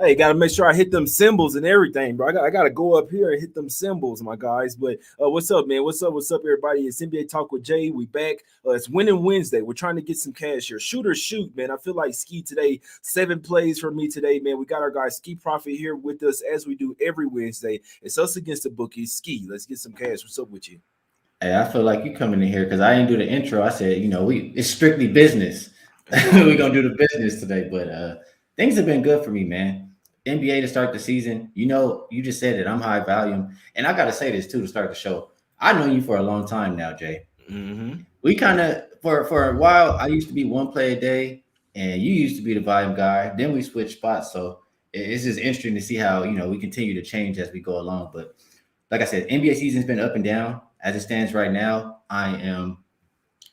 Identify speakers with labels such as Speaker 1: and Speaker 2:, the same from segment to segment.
Speaker 1: Hey, got to make sure I hit them symbols and everything, bro. I got to go up here and hit them symbols, my guys. But what's up, man? What's up? What's up, everybody? It's NBA Talk with Jay. We back. It's Winning Wednesday. We're trying to get some cash here. Shoot or shoot, man. I feel like Skee today. 7 plays for me today, man. We got our guy Skee Profit here with us as we do every Wednesday. It's Us Against the Bookies. Skee, let's get some cash. What's up with you?
Speaker 2: Hey, I feel like you coming in here because I didn't do the intro. I said, it's strictly business. We're gonna do the business today, but things have been good for me, man. NBA to start the season. You just said it. I'm high volume, and I gotta say this too to start the show. I know you for a long time now, Jay.
Speaker 1: Mm-hmm.
Speaker 2: We kind of for a while. I used to be one play a day, and you used to be the volume guy. Then we switched spots, so it's just interesting to see how we continue to change as we go along. But like I said, NBA season's been up and down. As it stands right now, I am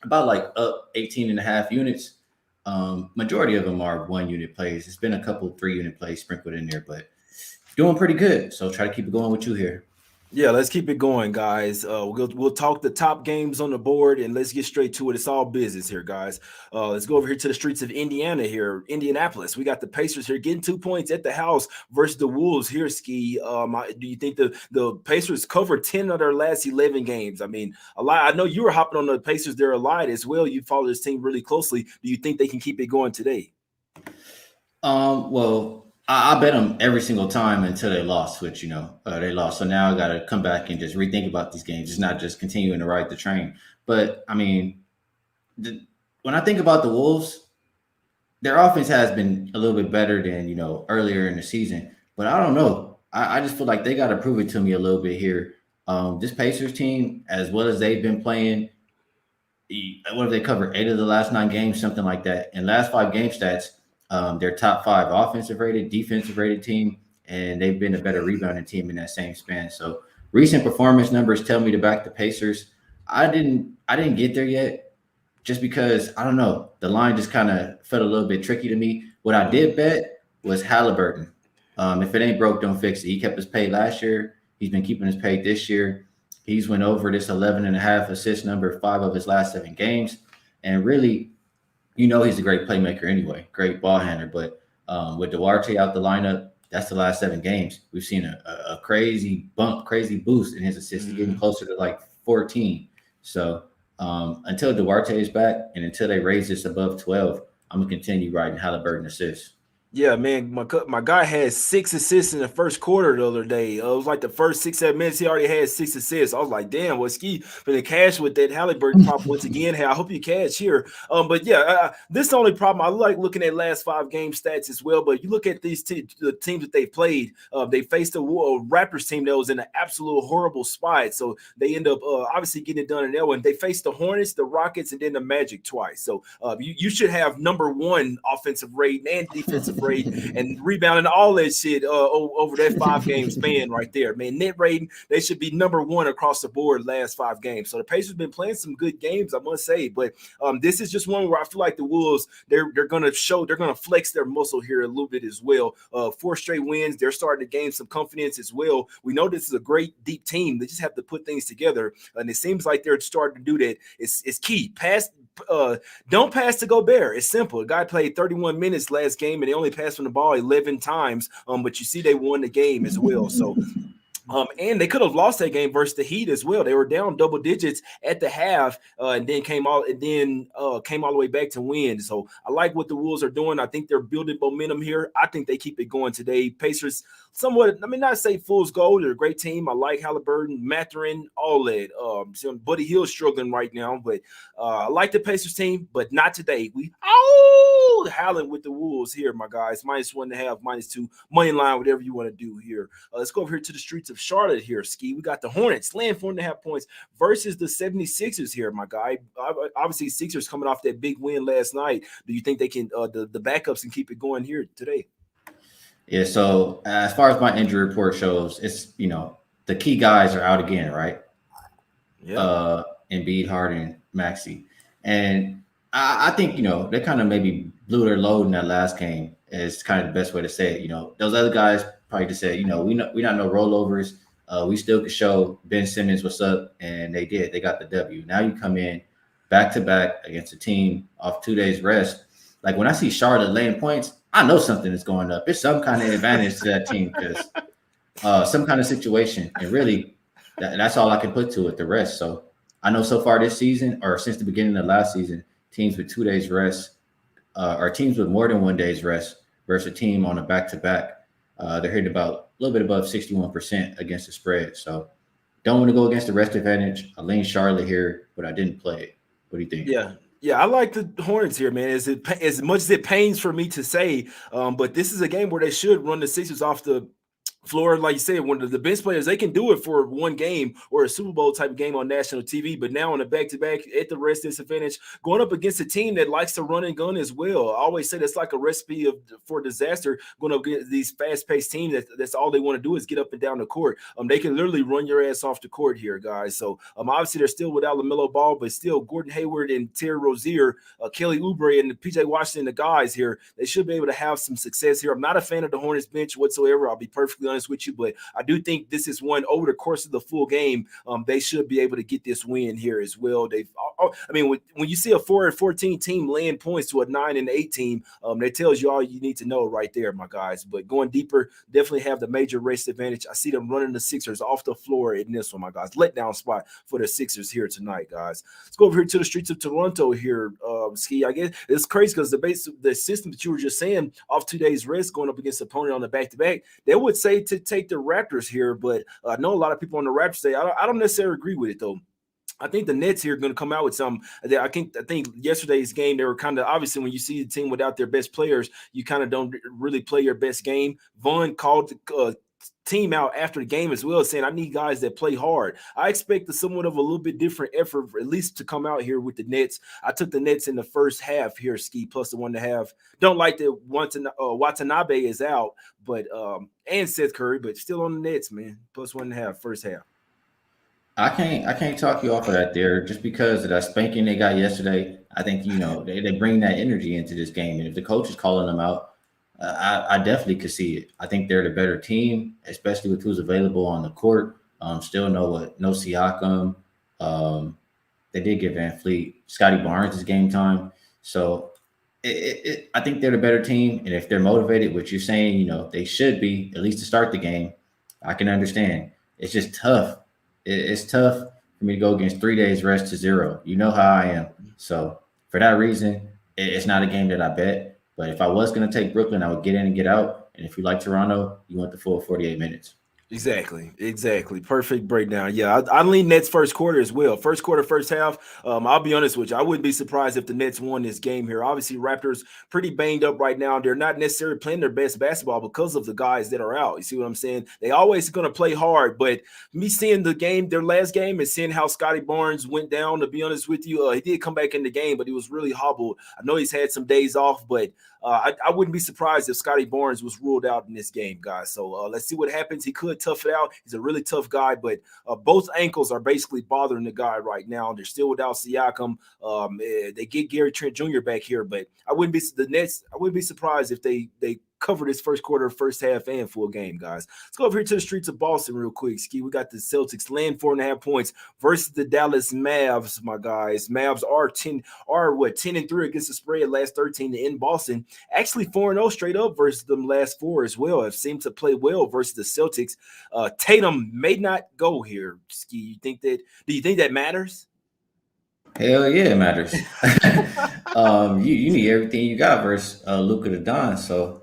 Speaker 2: about like up 18 and a half units. Majority of them are 1 unit plays. It's been a couple 3 unit plays sprinkled in there, but doing pretty good. So try to keep it going with you here.
Speaker 1: Yeah, let's keep it going, guys. We'll talk the top games on the board and let's get straight to it. It's all business here, guys. Let's go over here to the streets of Indiana here, Indianapolis. We got the Pacers here getting 2 points at the house versus the Wolves here, Skee. Do you think the Pacers covered 10 of their last 11 games? I mean, a lot. I know you were hopping on the Pacers there a lot as well. You follow this team really closely. Do you think they can keep it going today?
Speaker 2: Well, I bet them every single time until they lost, which they lost. So now I got to come back and just rethink about these games. It's not just continuing to ride the train. But I mean, when I think about the Wolves, their offense has been a little bit better than earlier in the season. But I don't know. I just feel like they got to prove it to me a little bit here. This Pacers team, as well as they've been playing, what have they covered? 8 of the last 9 games, something like that. And last 5 game stats. They're top 5 offensive rated, defensive rated team, and they've been a better rebounding team in that same span. So recent performance numbers tell me to back the Pacers. I didn't get there yet just because I don't know. The line just kind of felt a little bit tricky to me. What I did bet was Halliburton. If it ain't broke, don't fix it. He kept his pay last year. He's been keeping his pay this year. He's went over this 11.5 assist number 5 of his last 7 games. And really, he's a great playmaker anyway, great ball handler. But with Duarte out the lineup, that's the last 7 games. We've seen a crazy boost in his assists, getting closer to like 14. So until Duarte is back and until they raise this above 12, I'm going to continue riding Halliburton assists.
Speaker 1: Yeah, man, my guy had 6 assists in the first quarter the other day. It was like the first 6-7 minutes, he already had 6 assists. I was like, damn, what Skee for the cash with that Halliburton prop once again. Hey, I hope you cash here. But yeah, this is the only problem. I like looking at last 5 game stats as well. But you look at these the teams that they've played. They faced a Raptors team that was in an absolute horrible spot. So they end up obviously getting it done in that one. They faced the Hornets, the Rockets, and then the Magic twice. So you should have number 1 offensive rating and defensive rating and rebounding, all that shit over that 5 game span right there, man. Net rating, they should be number 1 across the board last 5 games. So the Pacers been playing some good games, I must say. But this is just one where I feel like the Wolves, they're gonna flex their muscle here a little bit as well. 4 straight wins, they're starting to gain some confidence as well. We know this is a great deep team. They just have to put things together, and it seems like they're starting to do that. It's key. Don't pass to Gobert. It's simple. The guy played 31 minutes last game and they only passed from the ball 11 times. But you see they won the game as well. So and they could have lost that game versus the Heat as well. They were down double digits at the half, and then came all the way back to win. So I like what the Wolves are doing. I think they're building momentum here. I think they keep it going today. Pacers, somewhat, I mean, not say fool's gold. They're a great team. I like Halliburton, Mathurin, all that. Buddy Hield's struggling right now, but I like the Pacers team, but not today. Howling with the Wolves here, my guys. -1.5, -2, money line, whatever you want to do here. Let's go over here to the streets of Charlotte here, Skee. We got the Hornets laying 4.5 points versus the 76ers here, my guy. Obviously, Sixers coming off that big win last night. Do you think they can, the backups can keep it going here today?
Speaker 2: Yeah, so as far as my injury report shows, it's, the key guys are out again, right?
Speaker 1: Yeah.
Speaker 2: Embiid, Harden, Maxey. And I think, they kind of maybe blew their load in that last game is kind of the best way to say it. Those other guys probably just said, we not no rollovers. We still could show Ben Simmons what's up, and they did. They got the W. Now you come in back-to-back against a team off 2 days rest. Like when I see Charlotte laying points, I know something is going up. There's some kind of advantage to that team because some kind of situation. And really, that's all I can put to it. The rest. So I know so far this season, or since the beginning of last season, teams with 2 days rest, or teams with more than 1 day's rest versus a team on a back-to-back, they're hitting about a little bit above 61% against the spread. So don't want to go against the rest advantage. I lean Charlotte here, but I didn't play it. What do you think?
Speaker 1: Yeah. Yeah, I like the Hornets here, man. As much as it pains for me to say, but this is a game where they should run the Sixers off the floor, like you said, one of the best players, they can do it for one game or a Super Bowl type of game on national TV. But now on a back-to-back at the rest disadvantage, going up against a team that likes to run and gun as well. I always say that's like a recipe for disaster. Going up against these fast-paced teams, that's all they want to do is get up and down the court. They can literally run your ass off the court here, guys. So obviously they're still without LaMelo Ball, but still Gordon Hayward and Terry Rozier, Kelly Oubre and PJ Washington, the guys here, they should be able to have some success here. I'm not a fan of the Hornets bench whatsoever. I'll be perfectly honest with you, but I do think this is one over the course of the full game. They should be able to get this win here as well. When you see a 4-14 team laying points to a 9-8 team, that tells you all you need to know right there, my guys. But going deeper, definitely have the major race advantage. I see them running the Sixers off the floor in this one, my guys. Letdown spot for the Sixers here tonight, guys. Let's go over here to the streets of Toronto here, Skee. I guess it's crazy because the system that you were just saying, off 2 days rest, going up against the opponent on the back-to-back, they would say to take the Raptors here, but I know a lot of people on the Raptors say I don't necessarily agree with it though. I think the Nets here are going to come out with some. I think yesterday's game, they were kind of, obviously when you see the team without their best players, you kind of don't really play your best game. Vaughn called the team out after the game as well, saying I need guys that play hard. I expect somewhat of a little bit different effort, at least to come out here with the Nets. I took the Nets in the first half here, Skee, plus the 1.5. Don't like that Watanabe is out, but and Seth Curry, but still on the Nets, man. Plus 1.5 first half.
Speaker 2: I can't talk you off of that there just because of that spanking they got yesterday. I think they bring that energy into this game, and if the coach is calling them out, I definitely could see it. I think they're the better team, especially with who's available on the court. Still no Siakam. They did get Van Fleet. Scotty Barnes is game time. So I think they're the better team. And if they're motivated, which you're saying, they should be, at least to start the game, I can understand. It's just tough. It's tough for me to go against 3 days rest to 0. You know how I am. So for that reason, it's not a game that I bet. But if I was going to take Brooklyn, I would get in and get out. And if you like Toronto, you want the full 48 minutes.
Speaker 1: Exactly. Perfect breakdown. Yeah, I lean Nets first quarter as well. First quarter, first half. I'll be honest with you. I wouldn't be surprised if the Nets won this game here. Obviously, Raptors pretty banged up right now. They're not necessarily playing their best basketball because of the guys that are out. You see what I'm saying? They always going to play hard, but me seeing the game, their last game, and seeing how Scotty Barnes went down, to be honest with you, he did come back in the game, but he was really hobbled. I know he's had some days off, but I wouldn't be surprised if Scotty Barnes was ruled out in this game, guys. So let's see what happens. He could tough it out. He's a really tough guy, but both ankles are basically bothering the guy right now. They're still without Siakam. They get Gary Trent Jr. back here, but I wouldn't be surprised if they cover this first quarter, first half, and full game, guys. Let's go over here to the streets of Boston real quick, Skee. We got the Celtics laying 4.5 points versus the Dallas Mavs, my guys. Mavs are 10-3 against the spread, last 13 in Boston. Actually 4-0 straight up versus them last 4 as well. Have seemed to play well versus the Celtics. Tatum may not go here, Skee. Do you think that matters?
Speaker 2: Hell yeah, it matters. You need everything you got versus Luka the Don. So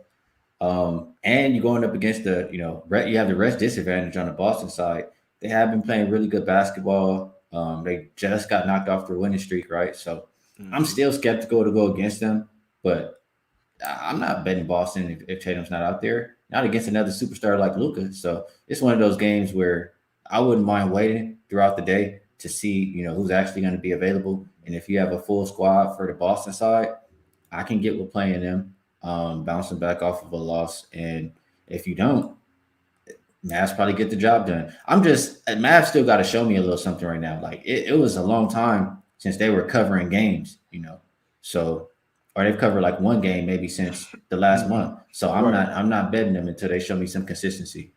Speaker 2: and you're going up against you have the rest disadvantage on the Boston side. They have been playing really good basketball. They just got knocked off their winning streak, right? So I'm still skeptical to go against them, but I'm not betting Boston if Tatum's not out there, not against another superstar like Luka. So it's one of those games where I wouldn't mind waiting throughout the day to see, who's actually going to be available. And if you have a full squad for the Boston side, I can get with playing them, bouncing back off of a loss. And if you don't, Mavs probably get the job done. Mavs still got to show me a little something right now. Like it was a long time since they were covering games, So, or they've covered like one game maybe since the last month. So I'm not betting them until they show me some consistency.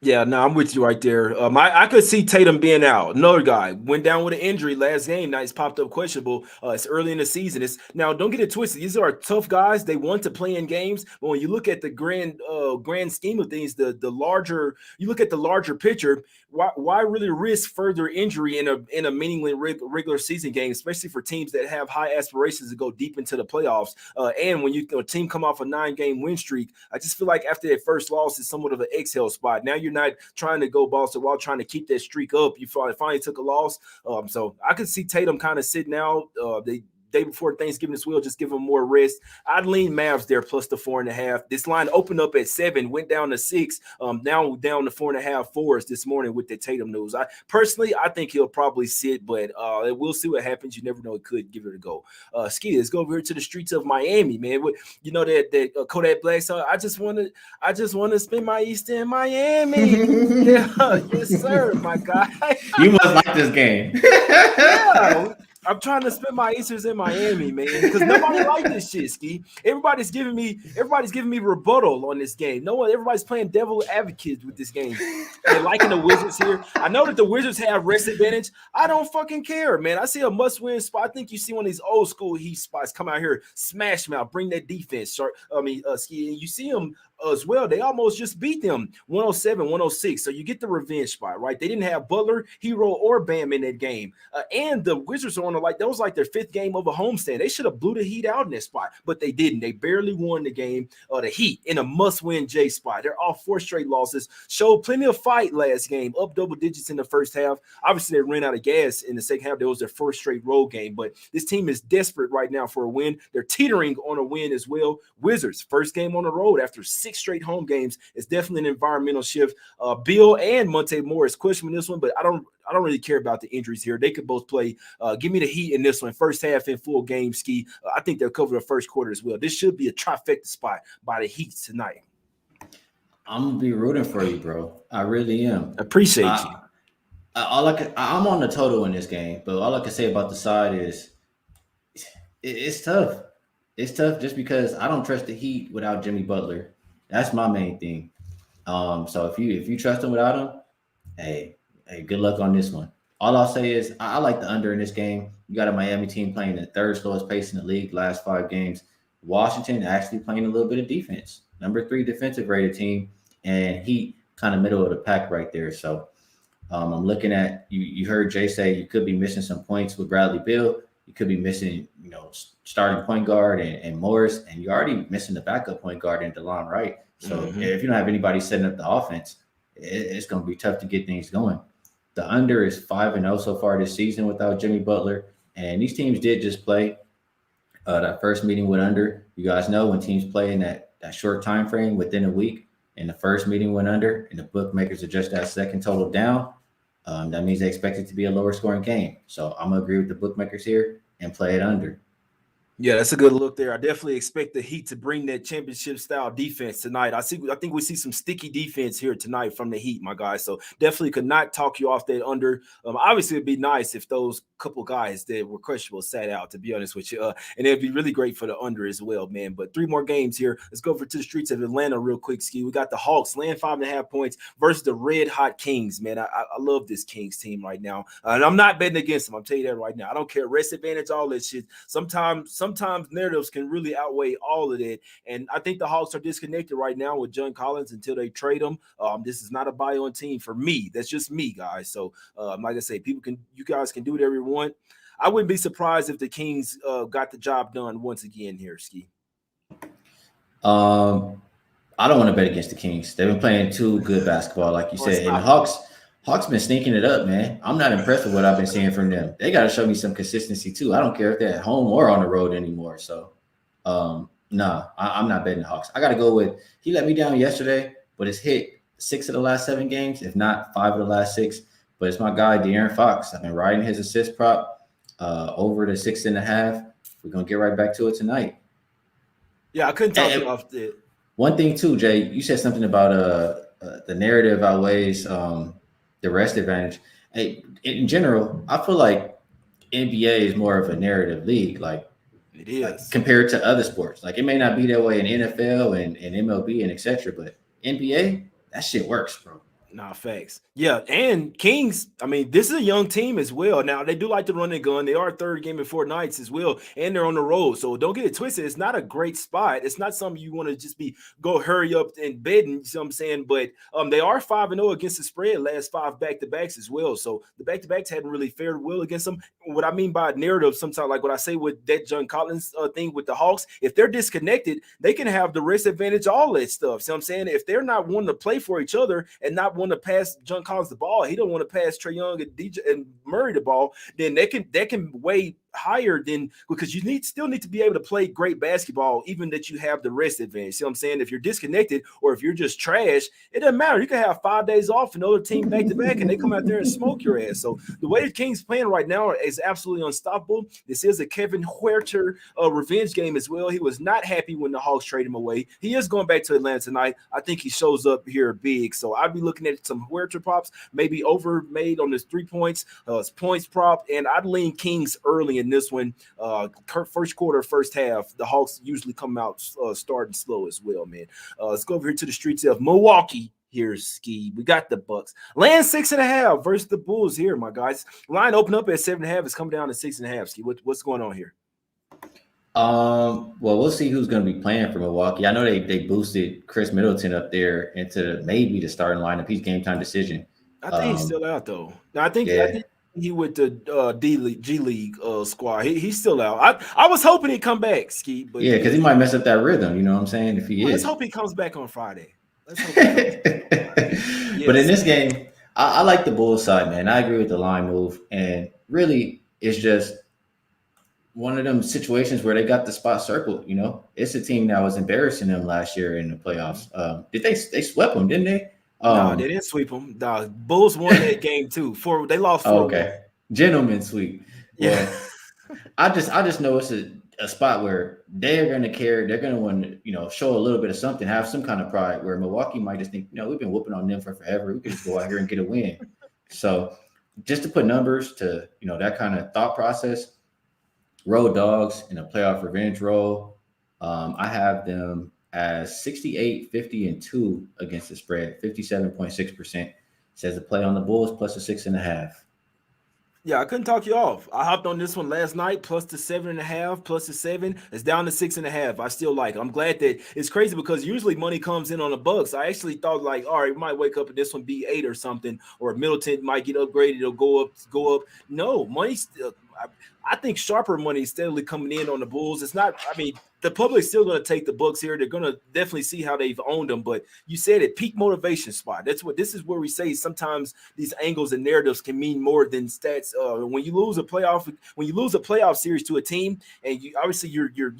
Speaker 1: Yeah, no, I'm with you right there. I could see Tatum being out. Another guy went down with an injury last game. Now he's popped up questionable. It's early in the season. It's now don't get it twisted. These are tough guys. They want to play in games, but when you look at the grand scheme of things, the larger you look at the larger picture. Why really risk further injury in a meaningless regular season game, especially for teams that have high aspirations to go deep into the playoffs? And when a team come off a 9-game win streak, I just feel like after that first loss is somewhat of an exhale spot. Now you're not trying to go balls to wall, trying to keep that streak up. You finally took a loss. So I could see Tatum kind of sitting out. They day before Thanksgiving as well, just give them more rest. I'd lean Mavs there plus the 4.5. This line opened up at 7, went down to 6. Now down to 4.5 fours this morning with the Tatum news. I think he'll probably sit, but we'll see what happens. You never know; it could give it a go. Skee, let's go over here to the streets of Miami, man. You know that Kodak Black song. I just want to spend my Easter in Miami. Yeah, yes, sir, my guy.
Speaker 2: You must like this game.
Speaker 1: Yeah. I'm trying to spend my Easters in Miami, man, because nobody like this shit, Skee. Everybody's giving me rebuttal on this game. Everybody's playing devil advocates with this game. They're liking the Wizards here. I know that the Wizards have rest advantage. I don't fucking care, man. I see a must-win spot. I think you see one of these old school Heat spots come out here, smash them out, bring that defense. Skee, and you see them as well. They almost just beat them 107-106. So you get the revenge spot, right? They didn't have Butler, Hero, or Bam in that game. And the Wizards are on that was like their 5th game of a homestand. They should have blew the Heat out in that spot, but they didn't. They barely won the game. The Heat in a must-win J spot. They're off 4 straight losses. Showed plenty of fight last game, up double digits in the first half. Obviously, they ran out of gas in the second half. That was their first straight road game, but this team is desperate right now for a win. They're teetering on a win as well. Wizards, first game on the road after 6 straight home games. It's definitely an environmental shift. Bill and Monte Morris questioning this one, but I don't really care about the injuries here. They could both play. Give me the Heat in this one. First half in full game, Skee. I think they'll cover the first quarter as well. This should be a trifecta spot by the Heat tonight.
Speaker 2: I'm gonna be rooting for you, bro. I really am.
Speaker 1: Appreciate you.
Speaker 2: I'm on the total in this game, but all I can say about the side is it's tough. It's tough just because I don't trust the Heat without Jimmy Butler. That's my main thing. So if you trust him without him, hey, good luck on this one. All I'll say is I like the under in this game. You got a Miami team playing the 3rd slowest pace in the league last 5 games. Washington actually playing a little bit of defense. Number 3 defensive rated team, and Heat kind of middle of the pack right there. So I'm looking at you heard Jay say you could be missing some points with Bradley Beal. You could be missing, starting point guard and Morris, and you're already missing the backup point guard in DeLon Wright. So if you don't have anybody setting up the offense, it's going to be tough to get things going. The under is 5-0 so far this season without Jimmy Butler. And these teams did just play that first meeting went under. You guys know when teams play in that short time frame within a week, and the first meeting went under, and the bookmakers adjust that second total down, that means they expect it to be a lower scoring game. So I'm going to agree with the bookmakers here and play it under.
Speaker 1: Yeah, that's a good look there. I definitely expect the Heat to bring that championship style defense tonight. I think we see some sticky defense here tonight from the Heat, my guys. So definitely could not talk you off that under. Obviously, it'd be nice if those couple guys that were questionable sat out, to be honest with you. And it'd be really great for the under as well, man. But 3 more games here. Let's go over to the streets of Atlanta real quick, Skee. We got the Hawks laying 5.5 points versus the Red Hot Kings, man. I love this Kings team right now. And I'm not betting against them. I'll tell you that right now. I don't care. Rest advantage, all that shit. Sometimes narratives can really outweigh all of that. And I think the Hawks are disconnected right now with John Collins until they trade him. This is not a buy-on team for me. That's just me, guys. So like I say, you guys can do whatever you want. I wouldn't be surprised if the Kings got the job done once again here, Skee.
Speaker 2: I don't want to bet against the Kings. They've been playing too good basketball, like you said. And the Hawks been sneaking it up, man. I'm not impressed with what I've been seeing from them. They got to show me some consistency too. I don't care if they're at home or on the road anymore. So, I'm not betting the Hawks. I got to go with – he let me down yesterday, but it's hit 6 of the last 7 games, if not 5 of the last 6. But it's my guy, De'Aaron Fox. I've been riding his assist prop over the 6.5. We're going to get right back to it tonight.
Speaker 1: Yeah, I couldn't talk you off it.
Speaker 2: One thing too, Jay, you said something about the narrative outweighs the rest advantage. Hey, in general, I feel like NBA is more of a narrative league, like
Speaker 1: it is
Speaker 2: like, compared to other sports. Like it may not be that way in NFL and MLB and etc. But NBA, that shit works, bro.
Speaker 1: Nah, facts. Yeah, and Kings, I mean, this is a young team as well. Now, they do like to run and gun. They are third game in 4 nights as well, and they're on the road. So don't get it twisted. It's not a great spot. It's not something you want to just be go hurry up and bed. You know what I'm saying? But they are 5-0 against the spread last 5 back-to-backs as well. So the back-to-backs hadn't really fared well against them. What I mean by narrative, sometimes like what I say with that John Collins thing with the Hawks, if they're disconnected, they can have the rest advantage, all that stuff. See what I'm saying? If they're not wanting to play for each other and not want to pass John Collins the ball, he don't want to pass Trae Young and DJ and Murray the ball, then that can weigh higher than, because you still need to be able to play great basketball, even that you have the rest advantage. See what I'm saying? If you're disconnected or if you're just trash, it doesn't matter. You can have 5 days off, another team back to back, and they come out there and smoke your ass. So the way the Kings playing right now is absolutely unstoppable. This is a Kevin Huerter revenge game as well. He was not happy when the Hawks traded him away. He is going back to Atlanta tonight. I think he shows up here big. So I'd be looking at some Huerter props, maybe overmade on his 3 points, points prop, and I'd lean Kings early in this one. First quarter, first half, the Hawks usually come out starting slow as well, man. Let's go over here to the streets of Milwaukee. Here's Skee. We got the Bucks. Land 6.5 versus the Bulls here, my guys. Line open up at 7.5. It's coming down to 6.5. Skee, what's going on here?
Speaker 2: Well, we'll see who's going to be playing for Milwaukee. I know they boosted Chris Middleton up there into maybe the starting lineup. He's game time decision.
Speaker 1: I think he's still out though. I think he with the G League squad. He's still out. I was hoping he'd come back, Skee, but
Speaker 2: yeah, because he might mess up that rhythm. You know what I'm saying? If he is,
Speaker 1: let's hope he comes back on Friday. Let's hope he comes back. Yes.
Speaker 2: But in this game, I like the Bulls side, man. I agree with the line move, and really, it's just one of them situations where they got the spot circled. You know, it's a team that was embarrassing them last year in the playoffs. They swept them, didn't they?
Speaker 1: No, they didn't sweep them. The Bulls won that game too. They lost 4.
Speaker 2: Okay, gentlemen sweep. Yeah, I just know it's a spot where they're going to care. They're going to want to, show a little bit of something, have some kind of pride. Where Milwaukee might just think, we've been whooping on them for forever. We can just go out here and get a win. So, just to put numbers to that kind of thought process. Road dogs in a playoff revenge role. I have them as 68, 50, and 2 against the spread, 57.6%. Says the play on the Bulls plus a 6.5.
Speaker 1: Yeah, I couldn't talk you off. I hopped on this one last night, plus the 7.5, plus the 7. It's down to 6.5. I still like it. I'm glad that it's crazy because usually money comes in on the Bucks. I actually thought like, all right, we might wake up and this one be 8 or something, or Middleton might get upgraded. It'll go up. No, money still. I think sharper money is steadily coming in on the Bulls. It's not, the public's still going to take the Bucks here. They're going to definitely see how they've owned them. But you said it, peak motivation spot. This is where we say sometimes these angles and narratives can mean more than stats. When you lose a playoff series to a team, and you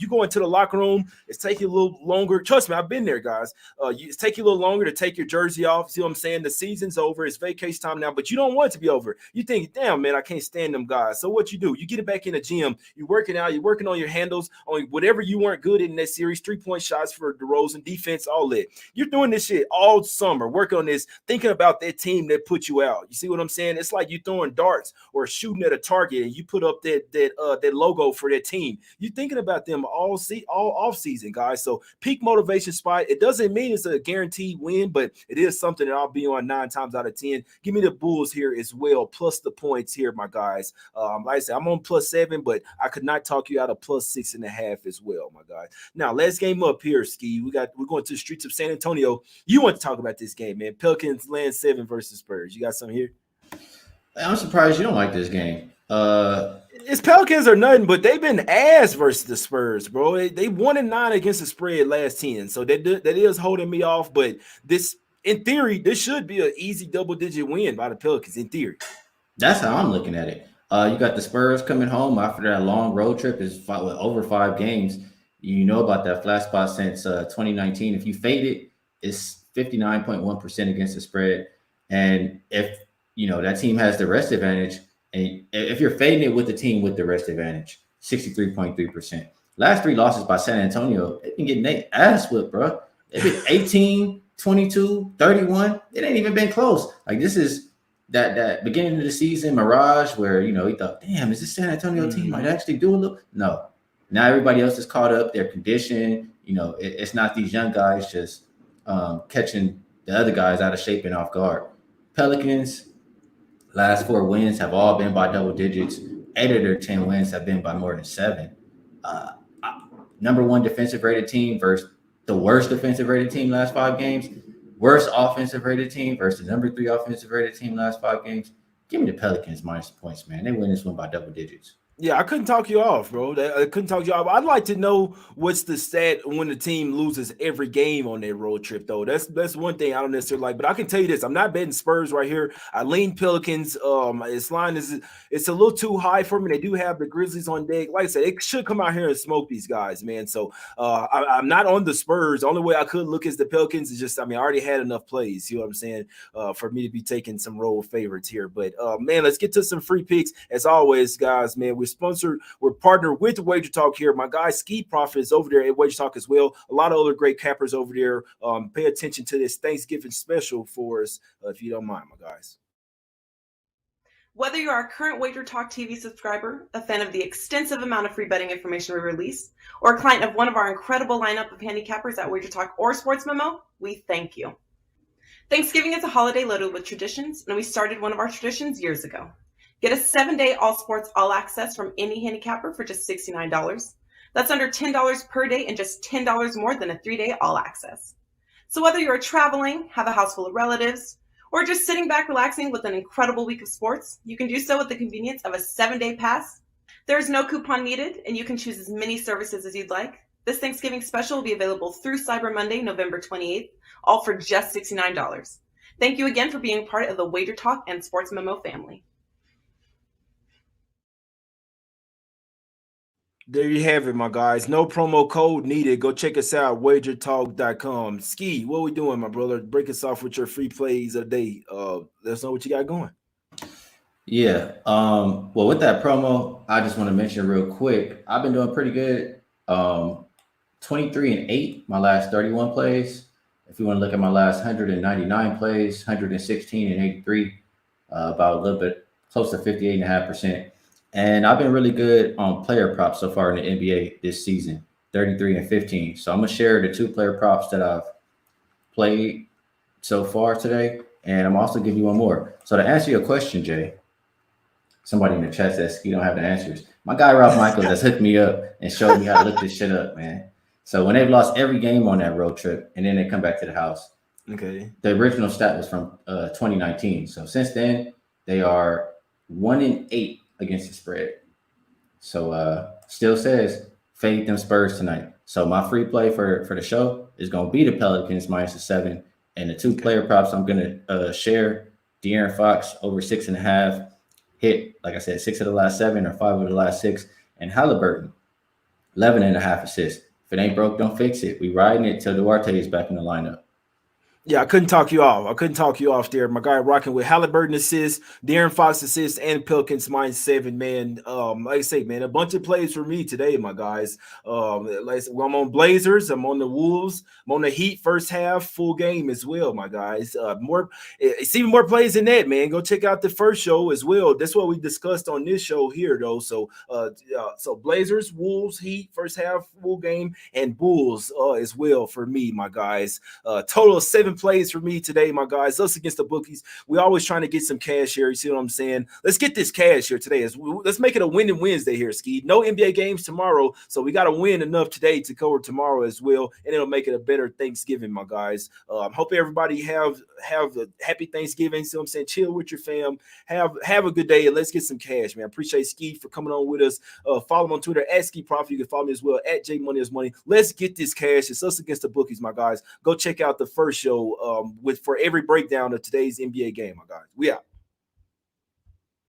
Speaker 1: go into the locker room, it's taking a little longer. Trust me, I've been there, guys. It's taking a little longer to take your jersey off. See what I'm saying? The season's over. It's vacation time now, but you don't want it to be over. You think, damn, man, I can't stand them guys. So what you do? You get it back in the gym. You're working out. You're working on your handles, on whatever you weren't good in that series. 3-point shots for DeRozan, defense, all that. You're doing this shit all summer, working on this, thinking about that team that put you out. You see what I'm saying? It's like you throwing darts or shooting at a target, and you put up that logo for that team. You're thinking about them all off season, guys. So peak motivation spot. It doesn't mean it's a guaranteed win, but it is something that I'll be on 9 times out of 10. Give me the Bulls here as well, plus the points here, my guys. Like I said, I'm on plus 7, but I could not talk you out of plus 6.5 as well, my guys. Now, last game up here, Skee. We're going to the streets of San Antonio. You want to talk about this game, man? Pelicans land 7 versus Spurs. You got something here?
Speaker 2: I'm surprised you don't like this game.
Speaker 1: It's Pelicans or nothing, but they've been ass versus the Spurs, bro. They 1-9 against the spread last 10, so that is holding me off. But this, in theory, this should be an easy double-digit win by the Pelicans. In theory,
Speaker 2: that's how I'm looking at it. You got the Spurs coming home after that long road trip. Is over 5 games. You know about that flat spot since 2019. If you fade it, it's 59.1% against the spread. And if that team has the rest advantage, and if you're fading it with the team with the rest advantage, 63.3%. Last 3 losses by San Antonio, they've been getting their ass whipped, bro. They've been 18, 22, 31. It ain't even been close. Like, this is that beginning of the season mirage where, he thought, damn, is this San Antonio team might actually do a little? No. Now everybody else is caught up. They're conditioned. It's not these young guys just catching the other guys out of shape and off guard. Pelicans, last 4 wins have all been by double digits. 8 of their 10 wins have been by more than 7. Number 1 defensive rated team versus the worst defensive rated team last 5 games. Worst offensive rated team versus the number 3 offensive rated team last 5 games. Give me the Pelicans minus the points, man. They win this one by double digits.
Speaker 1: Yeah, I couldn't talk you off, bro. I couldn't talk you off. I'd like to know what's the stat when the team loses every game on their road trip, though. That's one thing I don't necessarily like. But I can tell you this: I'm not betting Spurs right here. I lean Pelicans. This line it's a little too high for me. They do have the Grizzlies on deck. Like I said, it should come out here and smoke these guys, man. So I'm not on the Spurs. The only way I could look is the Pelicans. Is just, I already had enough plays. You know what I'm saying? For me to be taking some road favorites here. But man, let's get to some free picks as always, guys. Man, we're partnered with Wager Talk here. My guy Skee Profit is over there at Wager Talk as well. A lot of other great cappers over there. Pay attention to this Thanksgiving special for us, if you don't mind, my guys.
Speaker 3: Whether you are a current Wager Talk TV subscriber, a fan of the extensive amount of free betting information we release, or a client of one of our incredible lineup of handicappers at Wager Talk or Sports Memo, we thank you. Thanksgiving is a holiday loaded with traditions, and we started one of our traditions years ago. Get a 7-day all sports, all access from any handicapper for just $69. That's under $10 per day and just $10 more than a 3-day all access. So whether you're traveling, have a house full of relatives, or just sitting back relaxing with an incredible week of sports, you can do so with the convenience of a 7-day pass. There's no coupon needed, and you can choose as many services as you'd like. This Thanksgiving special will be available through Cyber Monday, November 28th, all for just $69. Thank you again for being part of the Wager Talk and Sports Memo family.
Speaker 1: There you have it, my guys. No promo code needed. Go check us out, wagertalk.com. Skee, what we doing, my brother? Break us off with your free plays of the day. Let us know what you got going.
Speaker 2: Yeah. Well, with that promo, I just want to mention real quick, I've been doing pretty good. 23-8, my last 31 plays. If you want to look at my last 199 plays, 116-83, about a little bit close to 58.5%. And I've been really good on player props so far in the NBA this season, 33-15. So I'm going to share the 2 player props that I've played so far today. And I'm also giving you one more. So to answer your question, Jay, somebody in the chat says you don't have the answers. My guy, Ralph Michaels, has hooked me up and showed me how to look this shit up, man. So when they've lost every game on that road trip and then they come back to the house,
Speaker 1: okay,
Speaker 2: the original stat was from 2019. So since then, they are 1-8 against the spread. So still says fade them Spurs tonight. So my free play for the show is going to be the Pelicans minus the 7. And the 2 player props I'm going to share, De'Aaron Fox over 6.5. Hit, like I said, 6 of the last 7 or 5 of the last 6. And Halliburton, 11.5 assists. If it ain't broke, don't fix it. We riding it till Duarte is back in the lineup.
Speaker 1: Yeah, I couldn't talk you off there. My guy rocking with Halliburton assists, De'Aaron Fox assists, and Pelicans minus 7, man. Like I say, man, a bunch of plays for me today, my guys. Like I'm on Blazers, I'm on the Wolves, I'm on the Heat first half, full game as well, my guys. It's even more plays than that, man. Go check out the first show as well. That's what we discussed on this show here, though. So Blazers, Wolves, Heat first half, full game, and Bulls as well for me, my guys. Total of 7 plays for me today, my guys. Us Against the Bookies. We always trying to get some cash here. You see what I'm saying? Let's get this cash here today. Let's make it a winning Wednesday here, Skee. No NBA games tomorrow, so we got to win enough today to cover tomorrow as well, and it'll make it a better Thanksgiving, my guys. Hope everybody have a happy Thanksgiving. See what I'm saying? Chill with your fam. Have a good day, and let's get some cash, man. Appreciate Skee for coming on with us. Follow him on Twitter at Skee Profit. You can follow me as well at JMoneyIsMoney. Let's get this cash. It's Us Against the Bookies, my guys. Go check out the first show for every breakdown of today's NBA game, my guys. We out.